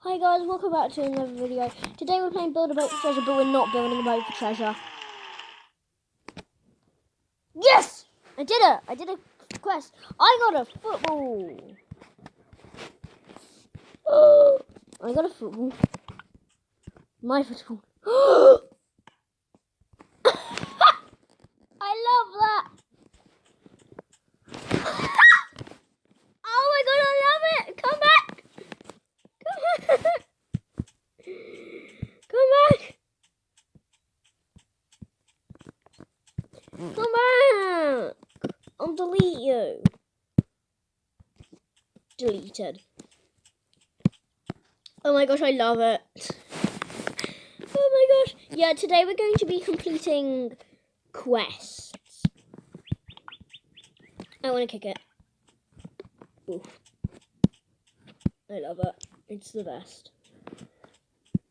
Hi guys, welcome back to another video. Today we're playing Build a Boat for Treasure, but we're not building a boat for treasure. Yes! I did it! I did a quest. I got a football! I got a football. My football. I love that! Oh my god, I love it! Come back! Come back! Come back! Come back! I'll delete you. Deleted. Oh my gosh, I love it. Oh my gosh. Yeah, today we're going to be completing quests. I want to kick it. Oof. I love it. It's the best.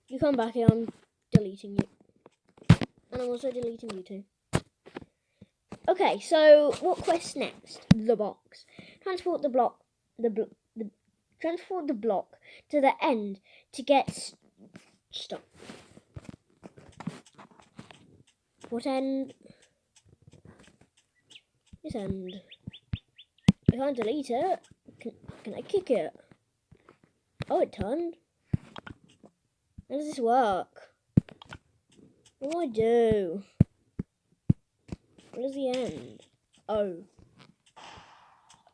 You come back here, I'm deleting you. And I'm also deleting you too. Okay, so what quest next? The box. Transport the block transport the block to the end to get stop. What end? This end. I can't delete it. Can I kick it? Oh, it turned. How does this work? What do I do? What is the end? Oh.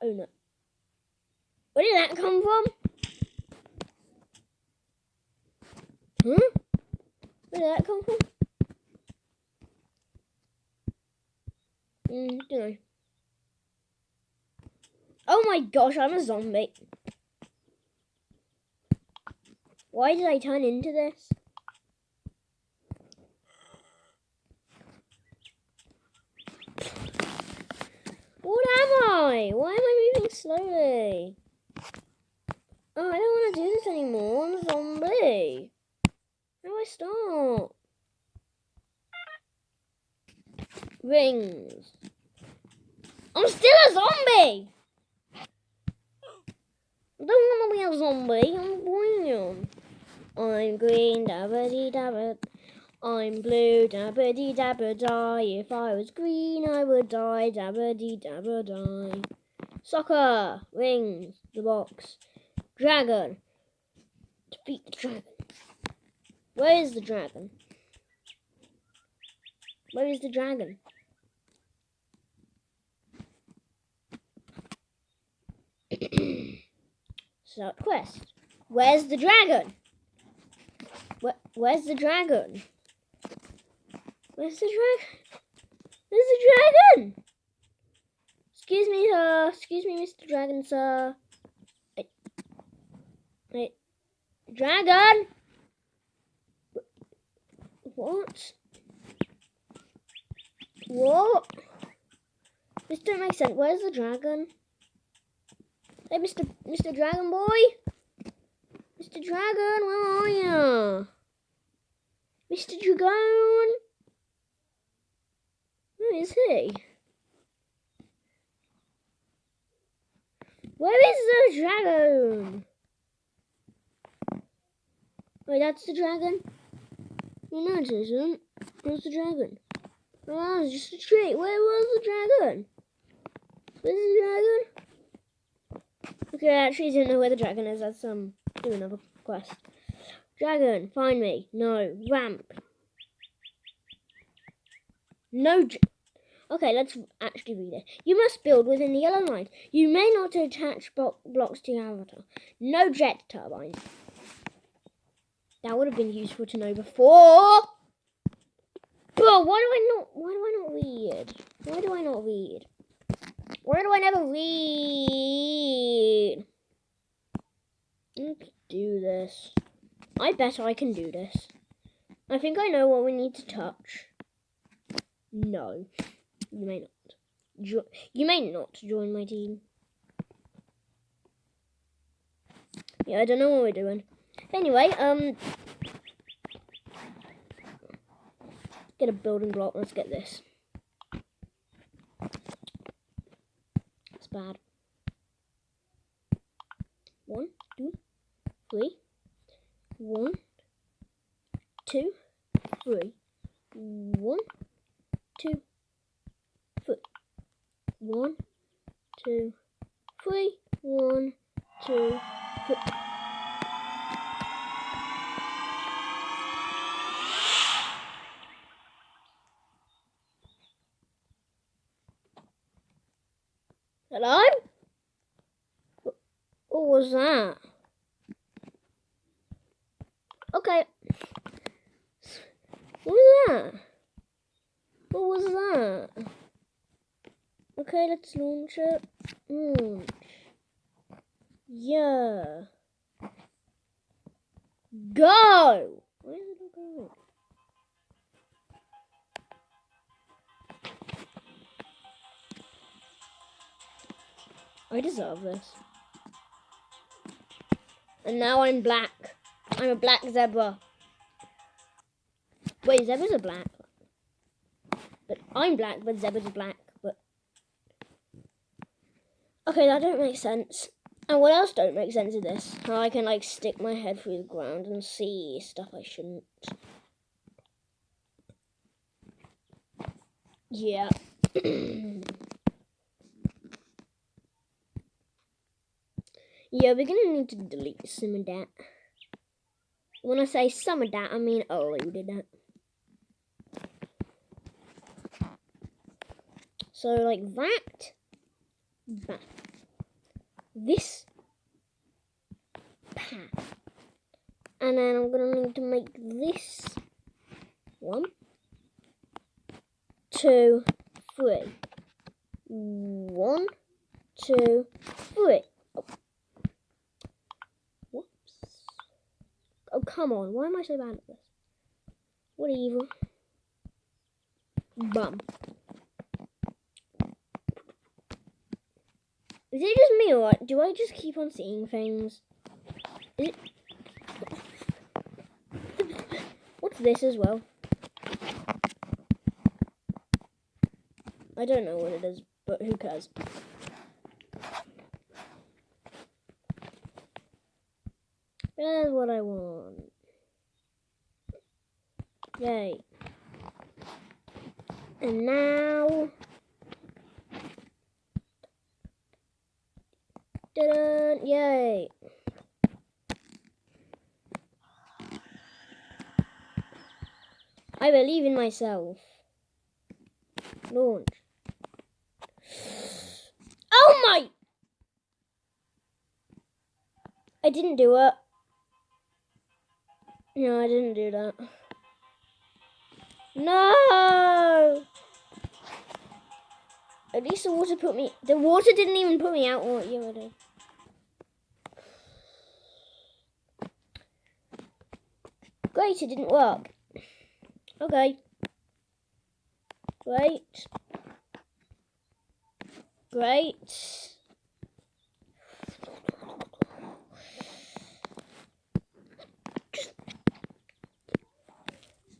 Oh no. Where did that come from? Huh? Where did that come from? Don't know. Oh my gosh, I'm a zombie. Why did I turn into this? What am I? Why am I moving slowly? Oh, I don't want to do this anymore. I'm a zombie. How do I stop? Rings. I'm still a zombie! I don't want to be a zombie. I'm green. I'm green, dabba-dee-dabba. I'm blue, dabba-dee-dabba-die. If I was green, I would die, dabba-dee-dabba-die. Soccer, rings, the box. Dragon. Defeat the dragon. Where is the dragon? Where is the dragon? Start quest. Where's the dragon? Where's the dragon? Where's the dragon? There's the dragon! Excuse me, sir. Excuse me, Mr. Dragon, sir. Wait. Dragon? What? What? This don't make sense. Where's the dragon? Hey, Mr. Dragon Boy? Mr. Dragon, where are you? Mr. Dragon? Where is he? Where is the dragon? Wait, that's the dragon? No, it isn't. Where's the dragon? Oh, it's just a tree. Where was the dragon? Where's the dragon? Okay, I actually didn't know where the dragon is. Let's do another quest. Dragon, find me. No. Ramp. No. Okay, let's actually read it. You must build within the yellow lines. You may not attach blocks to your avatar. No jet turbines. That would have been useful to know before. But why do I not read? Why do I not read? Why do I never read? Let's do this. I bet I can do this. I think I know what we need to touch. No, you may not. You may not join my team. Yeah, I don't know what we're doing. Anyway, get a building block. Let's get this. It's bad. 1, 2, 3. 1, 2, 3. 1, 2, 3. 1, 2, 3. 1, 2, 3. Hello? What was that? Okay. What was that? What was that? Okay, let's launch it. Launch. Yeah. Go! Why is it not going? I deserve this. And now I'm black. I'm a black zebra. Wait, zebras are black. But I'm black, but zebras are black. But okay, that don't make sense. And what else don't make sense is this. How I can like stick my head through the ground and see stuff I shouldn't. Yeah. Yeah, we're gonna need to delete some of that. When I say some of that, I mean a load of that. So like that. This path. And then I'm gonna need to make this 1, 2, 3. 1, 2, 3. Oh. Whoops. Oh, come on. Why am I so bad at this? What evil? Bum. Is it just me or what? Do I just keep on seeing things? Is it... What's this as well? I don't know what it is, but who cares? That's what I want. Yay. And now... Ta-da! Yay. I believe in myself. Launch. Oh my! I didn't do it. No, I didn't do that. No! At least the water put me... The water didn't even put me out. Oh, yeah, it did. Great, it didn't work. Okay. Great. Great.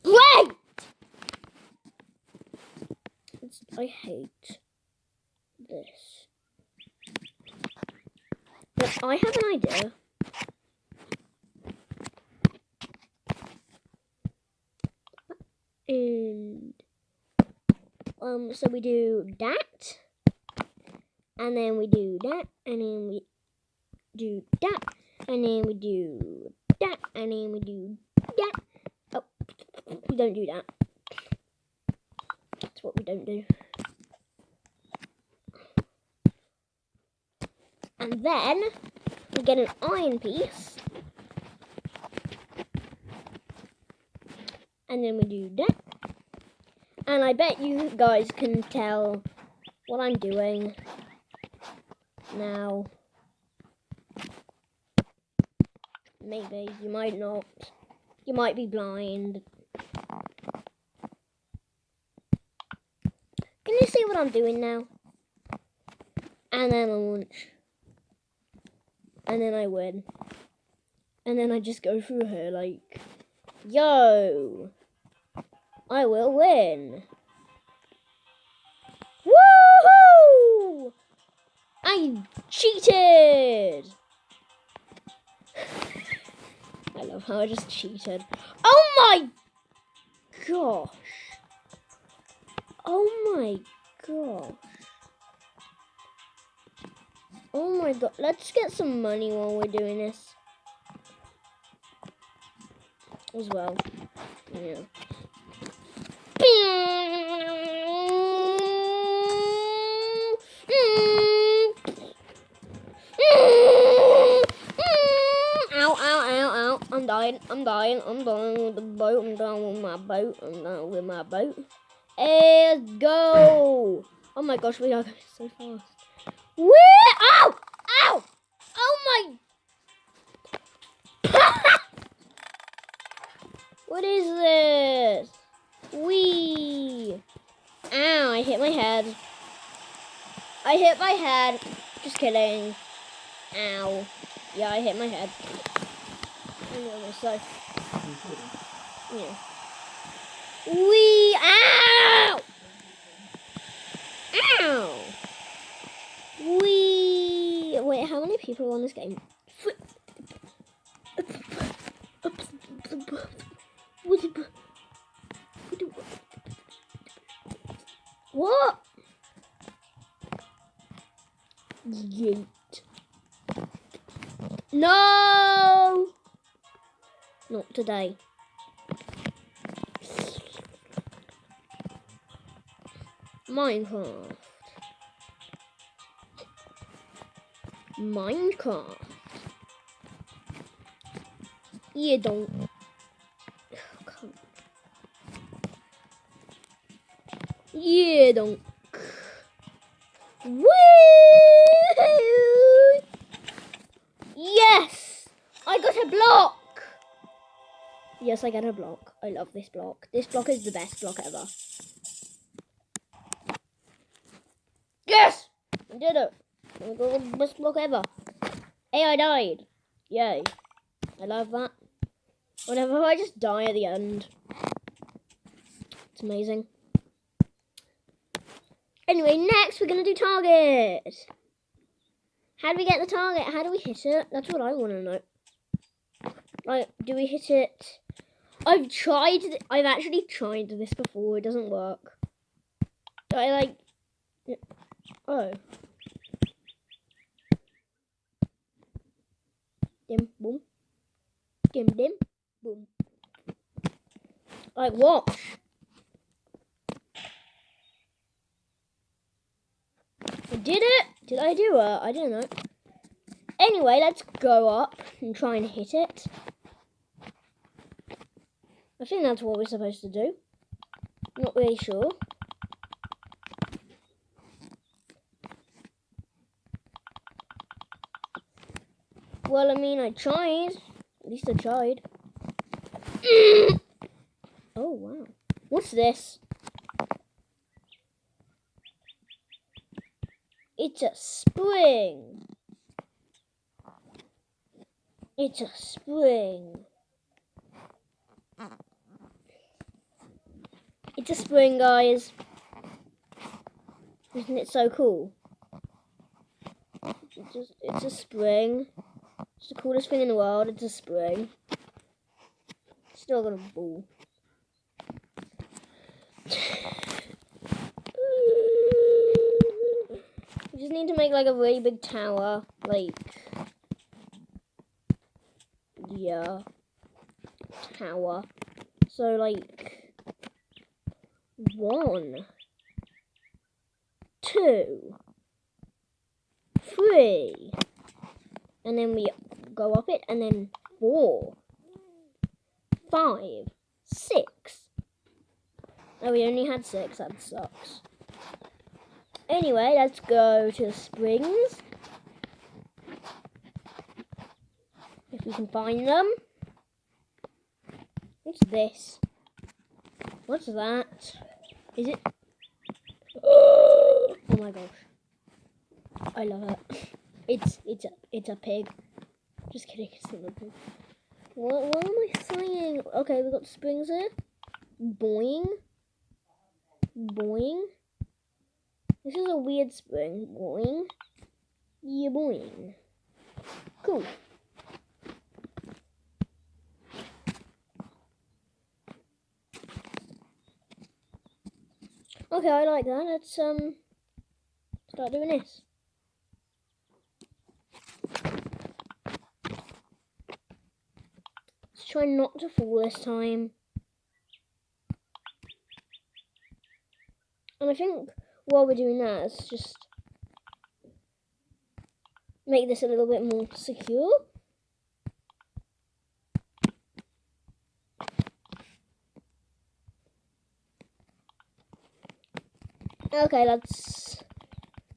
Great! I hate this. But I have an idea. And so we do that, and then we do that, and then we do that, and then we do that, and then we do that. Oh, we don't do that. That's what we don't do. And then we get an iron piece, and then we do that. And I bet you guys can tell what I'm doing now. Maybe, you might not. You might be blind. Can you see what I'm doing now? And then I launch. And then I win. And then I just go through her like, yo, I will win. Woohoo! I cheated! I love how I just cheated. Oh my gosh. Oh my gosh. Oh my god. Let's get some money while we're doing this. As well. Yeah. Ow, ow, ow, ow. I'm dying with the boat. I'm down with my boat. Let's go. Oh my gosh, we are going so fast. Woo! Ow! Ow! Oh my... What is this? Wee! Ow, I hit my head. Just kidding. Ow. Yeah, I hit my head. I know myself. Yeah. Wee! Ow! Ow! Wee! Wait, how many people are on this game? What? Yeet. No! Not today. Minecraft. You don't. Come. You don't. Woo! Yes! I got a block! Yes, I got a block. I love this block. This block is the best block ever. Yes! I did it. I got the best block ever. Hey, I died. Yay. I love that. Whenever I just die at the end. It's amazing. Anyway, next we're going to do target. How do we get the target? How do we hit it? That's what I want to know. Like, do we hit it? I've actually tried this before. It doesn't work. Oh. Dim, boom. Dim, dim, boom. Like, watch. I did it. Did I do it? I don't know. Anyway, let's go up and try and hit it. I think that's what we're supposed to do. Not really sure. Well, I mean, I tried. At least I tried. Oh, wow. What's this? It's a spring. It's a spring. It's a spring, guys. Isn't it so cool? It's a spring. It's the coolest thing in the world. It's a spring. Still got a ball. We just need to make like a really big tower. Like, yeah. Tower. So like 1, 2, 3. And then we go up it, and then 4, 5, 6. Oh, we only had 6. That sucks. Anyway, let's go to the springs. If we can find them. What's this? What's that? Is it? Oh my gosh. I love it. It's a pig. Just kidding, it's not a pig. What am I saying? Okay, we've got springs here. Boing. Boing. This is a weird spring. Boing. Yeah, boing. Cool. Okay, I like that. Let's start doing this. Let's try not to fall this time. And I think while we're doing that, let's just make this a little bit more secure. Okay, that's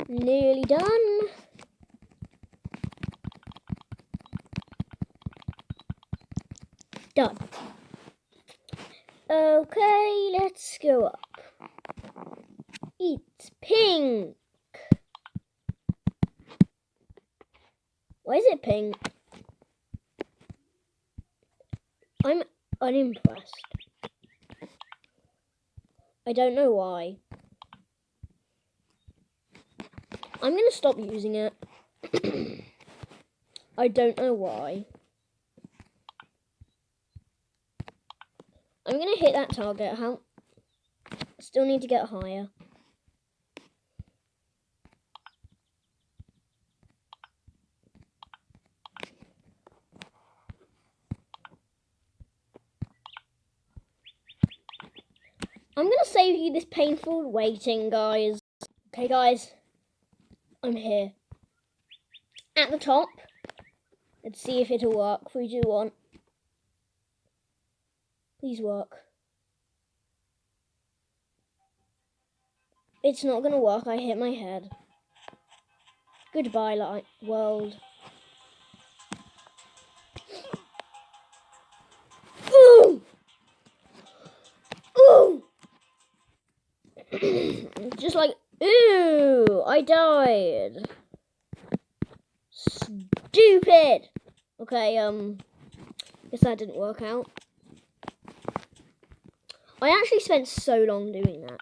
nearly done. Done. Okay, let's go up. It's pink. Why is it pink? I'm unimpressed. I don't know why. I'm gonna stop using it. I don't know why. I'm gonna hit that target. Still need to get higher. I'm gonna save you this painful waiting, guys. Okay, guys. I'm here. At the top. Let's see if it'll work. 3, 2, 1. Please work. It's not gonna work. I hit my head. Goodbye, light world. Ooh! Ooh! Just like, ooh! I died. Stupid! Okay, guess that didn't work out. I actually spent so long doing that.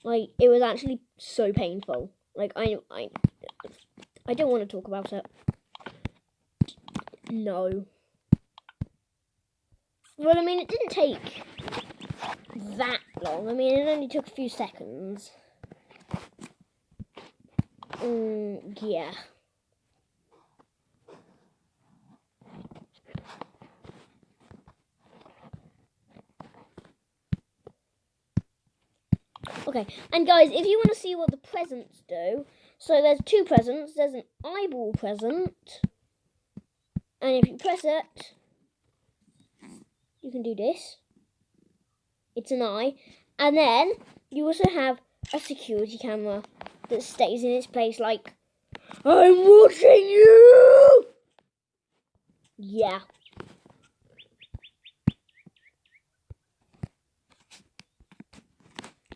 Like, it was actually so painful. Like, I don't want to talk about it. No. Well, I mean, it didn't take that long. I mean, it only took a few seconds. Yeah. Okay, and guys, if you want to see what the presents do, so there's 2 presents. There's an eyeball present, and if you press it, you can do this. It's an eye, and then you also have a security camera that stays in its place like, I'm watching you! Yeah.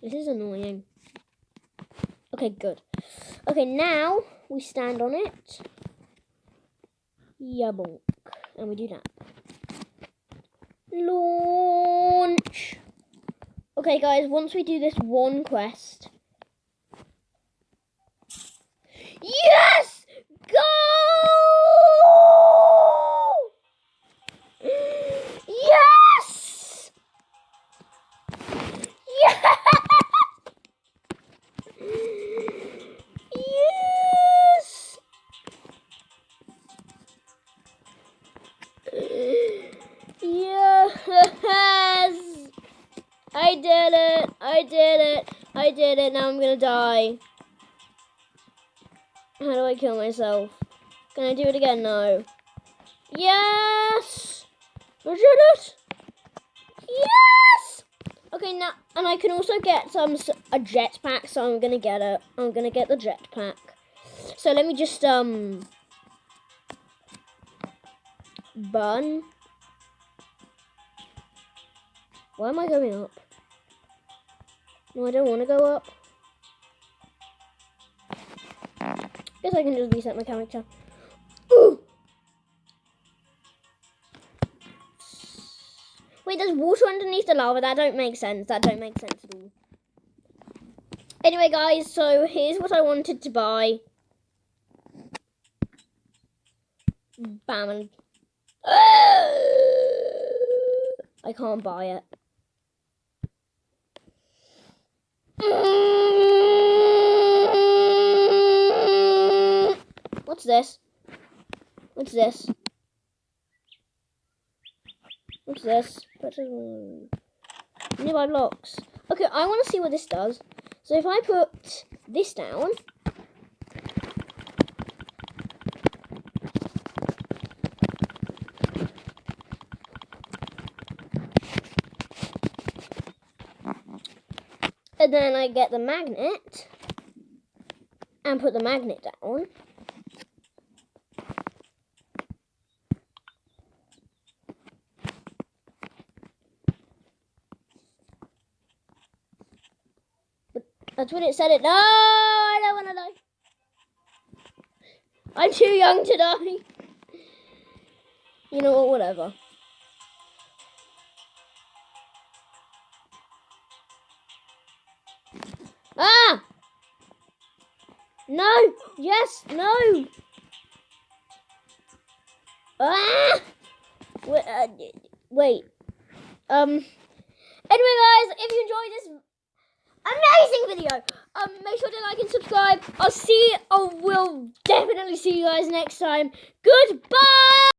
This is annoying. Okay, good. Okay, now we stand on it. Yeah, bonk. And we do that. Launch! Okay, guys, once we do this one quest. Yes! Go! Yes! Yes! Yes! Yes! I did it! I did it! I did it! Now I'm gonna die. How do I kill myself? Can I do it again? No. Yes! I did it! Yes! Okay, now, and I can also get a jetpack, so I'm gonna get it. I'm gonna get the jetpack. So let me just burn. Why am I going up? No, I don't want to go up. Guess I can just reset my character. Ooh! Wait, there's water underneath the lava. That don't make sense. That don't make sense at all. Anyway, guys, so here's what I wanted to buy. Bam. I can't buy it. What's this? What's this? What's this? Nearby blocks. Okay, I want to see what this does. So if I put this down. And then I get the magnet. And put the magnet down. That's what it said. No, I don't want to die. I'm too young to die. You know what, whatever. Ah! No! Yes! No! Ah! Wait. Anyway, guys, if you enjoyed this amazing video, make sure to like and subscribe. I will definitely see you guys next time. Goodbye!